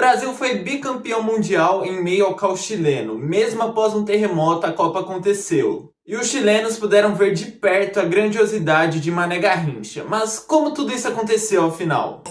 Brasil foi bicampeão mundial em meio ao caos chileno. Mesmo após um terremoto, a Copa aconteceu. E os chilenos puderam ver de perto a grandiosidade de Mané Garrincha. Mas como tudo isso aconteceu afinal?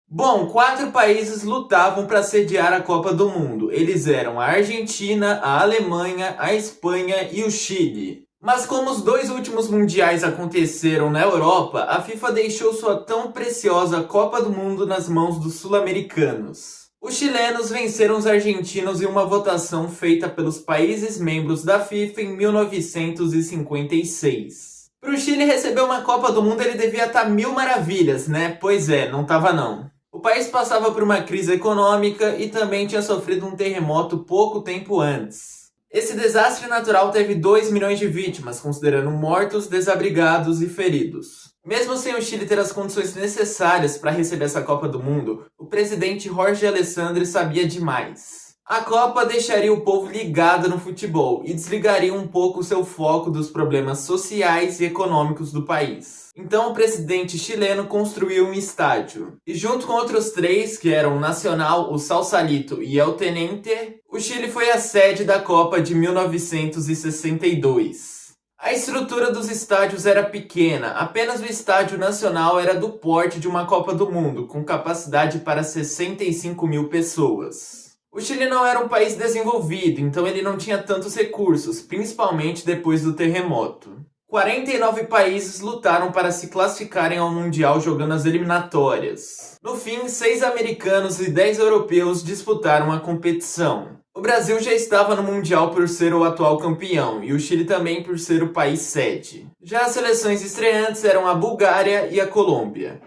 Bom, 4 países lutavam para sediar a Copa do Mundo. Eles eram a Argentina, a Alemanha, a Espanha e o Chile. Mas como os 2 últimos mundiais aconteceram na Europa, a FIFA deixou sua tão preciosa Copa do Mundo nas mãos dos sul-americanos. Os chilenos venceram os argentinos em uma votação feita pelos países membros da FIFA em 1956. Para o Chile receber uma Copa do Mundo ele devia estar mil maravilhas, né? Pois é, não tava não. O país passava por uma crise econômica e também tinha sofrido um terremoto pouco tempo antes. Esse desastre natural teve 2 milhões de vítimas, considerando mortos, desabrigados e feridos. Mesmo sem o Chile ter as condições necessárias para receber essa Copa do Mundo, o presidente Jorge Alessandri sabia demais. A Copa deixaria o povo ligado no futebol e desligaria um pouco seu foco dos problemas sociais e econômicos do país. Então o presidente chileno construiu um estádio. E junto com outros 3, que eram o Nacional, o Sausalito e El Tenente, o Chile foi a sede da Copa de 1962. A estrutura dos estádios era pequena, apenas o Estádio Nacional era do porte de uma Copa do Mundo, com capacidade para 65 mil pessoas. O Chile não era um país desenvolvido, então ele não tinha tantos recursos, principalmente depois do terremoto. 49 países lutaram para se classificarem ao Mundial jogando as eliminatórias. No fim, 6 americanos e 10 europeus disputaram a competição. O Brasil já estava no Mundial por ser o atual campeão, e o Chile também por ser o país sede. Já as seleções estreantes eram a Bulgária e a Colômbia.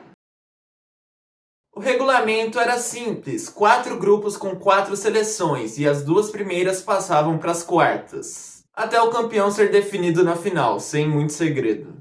O regulamento era simples, 4 grupos com 4 seleções, e as 2 primeiras passavam para as quartas, até o campeão ser definido na final, sem muito segredo.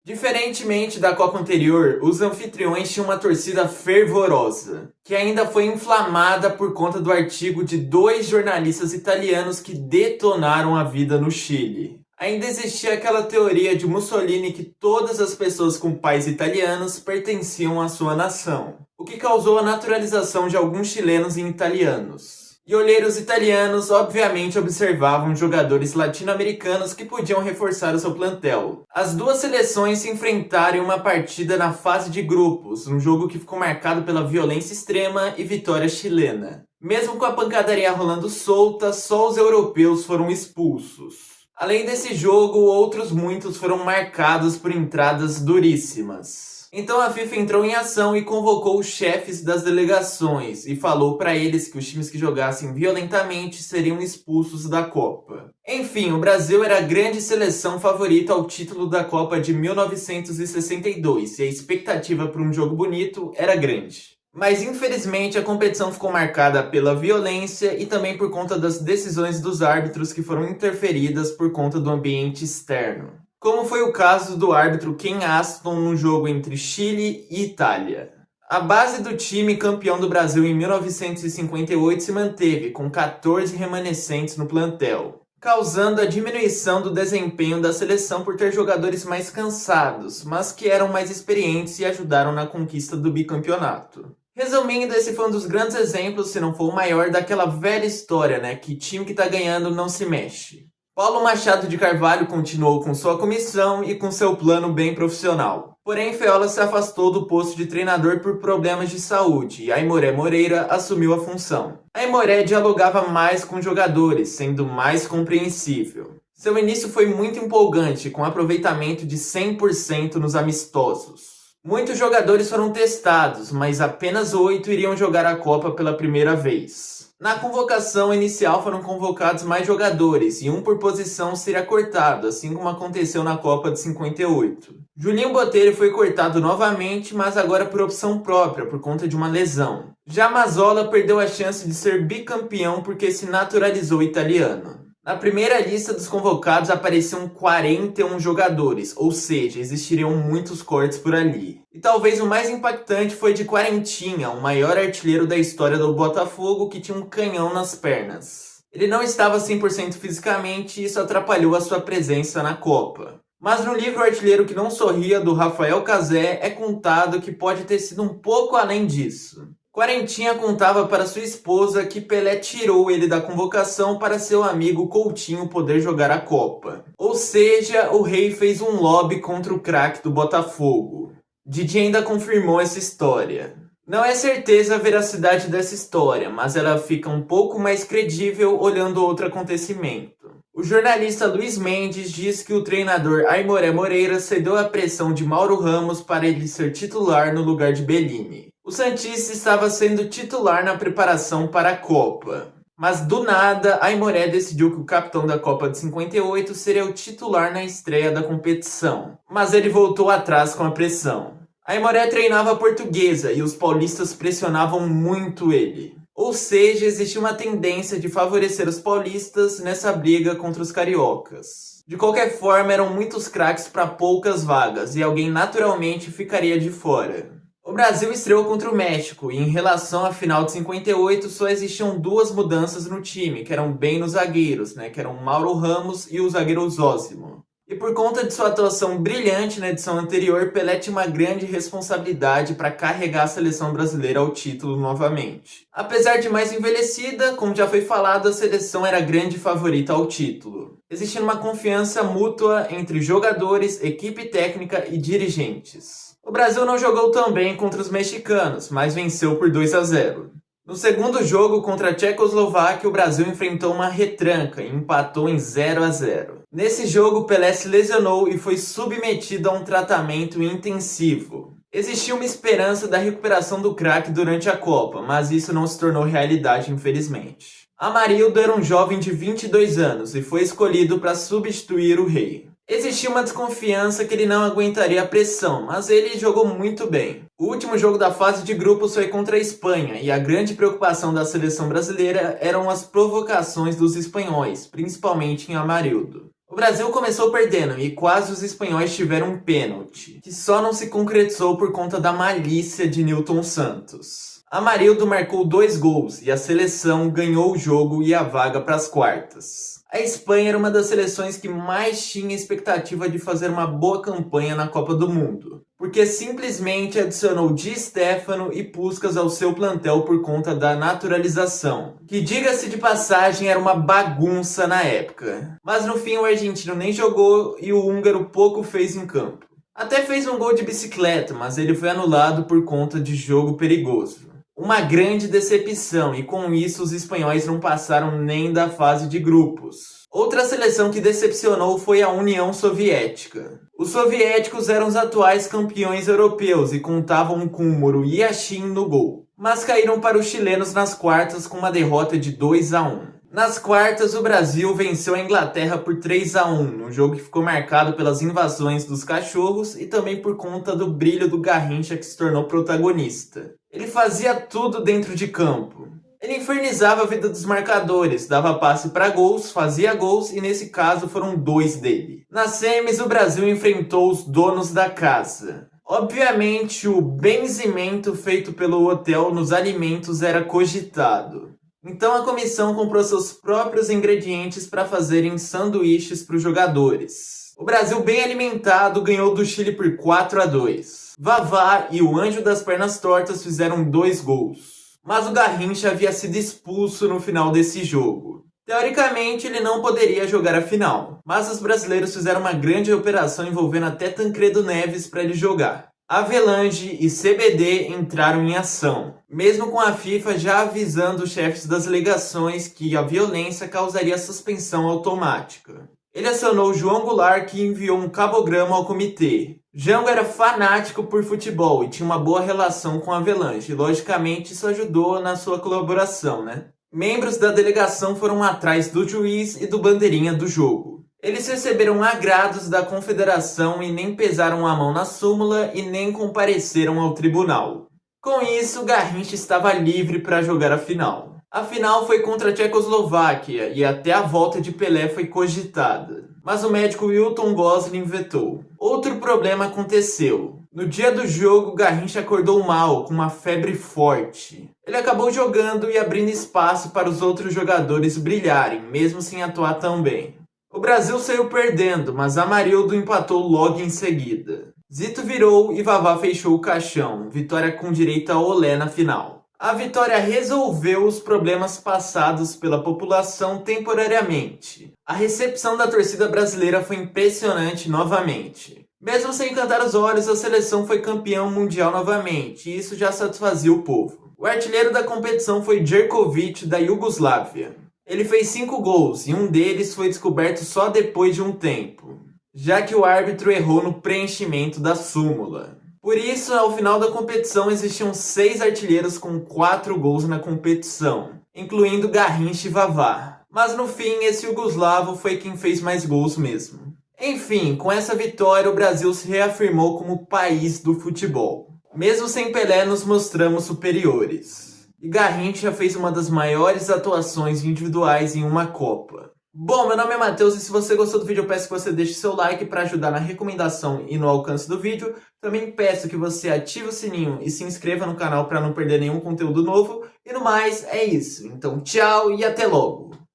Diferentemente da Copa anterior, os anfitriões tinham uma torcida fervorosa, que ainda foi inflamada por conta do artigo de 2 jornalistas italianos que detonaram a vida no Chile. Ainda existia aquela teoria de Mussolini que todas as pessoas com pais italianos pertenciam à sua nação, o que causou a naturalização de alguns chilenos em italianos. E olheiros italianos obviamente observavam jogadores latino-americanos que podiam reforçar o seu plantel. As 2 seleções se enfrentaram em uma partida na fase de grupos, um jogo que ficou marcado pela violência extrema e vitória chilena. Mesmo com a pancadaria rolando solta, só os europeus foram expulsos. Além desse jogo, outros muitos foram marcados por entradas duríssimas. Então a FIFA entrou em ação e convocou os chefes das delegações e falou para eles que os times que jogassem violentamente seriam expulsos da Copa. Enfim, o Brasil era a grande seleção favorita ao título da Copa de 1962 e a expectativa por um jogo bonito era grande. Mas infelizmente a competição ficou marcada pela violência e também por conta das decisões dos árbitros que foram interferidas por conta do ambiente externo. Como foi o caso do árbitro Ken Aston no jogo entre Chile e Itália. A base do time campeão do Brasil em 1958 se manteve, com 14 remanescentes no plantel, causando a diminuição do desempenho da seleção por ter jogadores mais cansados, mas que eram mais experientes e ajudaram na conquista do bicampeonato. Resumindo, esse foi um dos grandes exemplos, se não for o maior, daquela velha história, né? Que time que tá ganhando não se mexe. Paulo Machado de Carvalho continuou com sua comissão e com seu plano bem profissional. Porém, Feola se afastou do posto de treinador por problemas de saúde e Aimoré Moreira assumiu a função. Aimoré dialogava mais com os jogadores, sendo mais compreensível. Seu início foi muito empolgante, com aproveitamento de 100% nos amistosos. Muitos jogadores foram testados, mas apenas 8 iriam jogar a Copa pela primeira vez. Na convocação inicial foram convocados mais jogadores e um por posição seria cortado, assim como aconteceu na Copa de 58. Julinho Botelho foi cortado novamente, mas agora por opção própria, por conta de uma lesão. Já Mazzola perdeu a chance de ser bicampeão porque se naturalizou italiano. Na primeira lista dos convocados apareciam 41 jogadores, ou seja, existiriam muitos cortes por ali. E talvez o mais impactante foi de Quarentinha, o maior artilheiro da história do Botafogo, que tinha um canhão nas pernas. Ele não estava 100% fisicamente e isso atrapalhou a sua presença na Copa. Mas no livro O Artilheiro que Não Sorria, do Rafael Cazé, é contado que pode ter sido um pouco além disso. Quarentinha contava para sua esposa que Pelé tirou ele da convocação para seu amigo Coutinho poder jogar a Copa. Ou seja, o rei fez um lobby contra o craque do Botafogo. Didi ainda confirmou essa história. Não é certeza a veracidade dessa história, mas ela fica um pouco mais credível olhando outro acontecimento. O jornalista Luiz Mendes diz que o treinador Aimoré Moreira cedeu à pressão de Mauro Ramos para ele ser titular no lugar de Bellini. O santista estava sendo titular na preparação para a Copa. Mas do nada, Aimoré decidiu que o capitão da Copa de 58 seria o titular na estreia da competição. Mas ele voltou atrás com a pressão. Aimoré treinava a Portuguesa e os paulistas pressionavam muito ele. Ou seja, existia uma tendência de favorecer os paulistas nessa briga contra os cariocas. De qualquer forma, eram muitos craques para poucas vagas e alguém naturalmente ficaria de fora. O Brasil estreou contra o México e em relação à final de 58 só existiam duas mudanças no time, que eram bem nos zagueiros, que eram Mauro Ramos e o zagueiro Zósimo. E por conta de sua atuação brilhante na edição anterior, Pelé tinha uma grande responsabilidade para carregar a seleção brasileira ao título novamente. Apesar de mais envelhecida, como já foi falado, a seleção era a grande favorita ao título, existindo uma confiança mútua entre jogadores, equipe técnica e dirigentes. O Brasil não jogou tão bem contra os mexicanos, mas venceu por 2-0. No segundo jogo contra a Tchecoslováquia, o Brasil enfrentou uma retranca e empatou em 0-0. Nesse jogo, Pelé se lesionou e foi submetido a um tratamento intensivo. Existia uma esperança da recuperação do craque durante a Copa, mas isso não se tornou realidade, infelizmente. Amarildo era um jovem de 22 anos e foi escolhido para substituir o rei. Existia uma desconfiança que ele não aguentaria a pressão, mas ele jogou muito bem. O último jogo da fase de grupos foi contra a Espanha, e a grande preocupação da seleção brasileira eram as provocações dos espanhóis, principalmente em Amarildo. O Brasil começou perdendo e quase os espanhóis tiveram um pênalti, que só não se concretizou por conta da malícia de Nilton Santos. Amarildo marcou 2 gols e a seleção ganhou o jogo e a vaga para as quartas. A Espanha era uma das seleções que mais tinha expectativa de fazer uma boa campanha na Copa do Mundo, porque simplesmente adicionou Di Stéfano e Puskás ao seu plantel por conta da naturalização, que, diga-se de passagem, era uma bagunça na época. Mas no fim o argentino nem jogou e o húngaro pouco fez em campo. Até fez um gol de bicicleta, mas ele foi anulado por conta de jogo perigoso. Uma grande decepção, e com isso os espanhóis não passaram nem da fase de grupos. Outra seleção que decepcionou foi a União Soviética. Os soviéticos eram os atuais campeões europeus e contavam com o Muro Yashin no gol, mas caíram para os chilenos nas quartas com uma derrota de 2-1. Nas quartas, o Brasil venceu a Inglaterra por 3-1, num jogo que ficou marcado pelas invasões dos cachorros e também por conta do brilho do Garrincha, que se tornou protagonista. Ele fazia tudo dentro de campo. Ele infernizava a vida dos marcadores, dava passe para gols, fazia gols e nesse caso foram 2 dele. Nas semis, o Brasil enfrentou os donos da casa. Obviamente, o benzimento feito pelo hotel nos alimentos era cogitado. Então a comissão comprou seus próprios ingredientes para fazerem sanduíches para os jogadores. O Brasil, bem alimentado, ganhou do Chile por 4-2. Vavá e o Anjo das Pernas Tortas fizeram 2 gols. Mas o Garrincha havia sido expulso no final desse jogo. Teoricamente, ele não poderia jogar a final, mas os brasileiros fizeram uma grande operação envolvendo até Tancredo Neves para ele jogar. Avelange e CBD entraram em ação, mesmo com a FIFA já avisando os chefes das delegações que a violência causaria suspensão automática. Ele acionou João Goulart, que enviou um cabograma ao comitê. Jango era fanático por futebol e tinha uma boa relação com a Avelange, e logicamente isso ajudou na sua colaboração, Membros da delegação foram atrás do juiz e do bandeirinha do jogo. Eles receberam agrados da confederação e nem pesaram a mão na súmula e nem compareceram ao tribunal. Com isso, Garrincha estava livre para jogar a final. A final foi contra a Tchecoslováquia e até a volta de Pelé foi cogitada, mas o médico Wilton Gosling vetou. Outro problema aconteceu. No dia do jogo, Garrincha acordou mal, com uma febre forte. Ele acabou jogando e abrindo espaço para os outros jogadores brilharem, mesmo sem atuar tão bem. O Brasil saiu perdendo, mas Amarildo empatou logo em seguida. Zito virou e Vavá fechou o caixão, vitória com direito a olé na final. A vitória resolveu os problemas passados pela população temporariamente. A recepção da torcida brasileira foi impressionante novamente. Mesmo sem cantar os olhos, a seleção foi campeão mundial novamente, e isso já satisfazia o povo. O artilheiro da competição foi Jerkovic, da Iugoslávia. Ele fez 5 gols, e um deles foi descoberto só depois de um tempo, já que o árbitro errou no preenchimento da súmula. Por isso, ao final da competição, existiam 6 artilheiros com 4 gols na competição, incluindo Garrincha e Vavá. Mas no fim, esse iugoslavo foi quem fez mais gols mesmo. Enfim, com essa vitória, o Brasil se reafirmou como o país do futebol. Mesmo sem Pelé, nos mostramos superiores. E Garrincha fez uma das maiores atuações individuais em uma Copa. Bom, meu nome é Matheus e se você gostou do vídeo eu peço que você deixe seu like para ajudar na recomendação e no alcance do vídeo. Também peço que você ative o sininho e se inscreva no canal para não perder nenhum conteúdo novo. E no mais, é isso. Então tchau e até logo!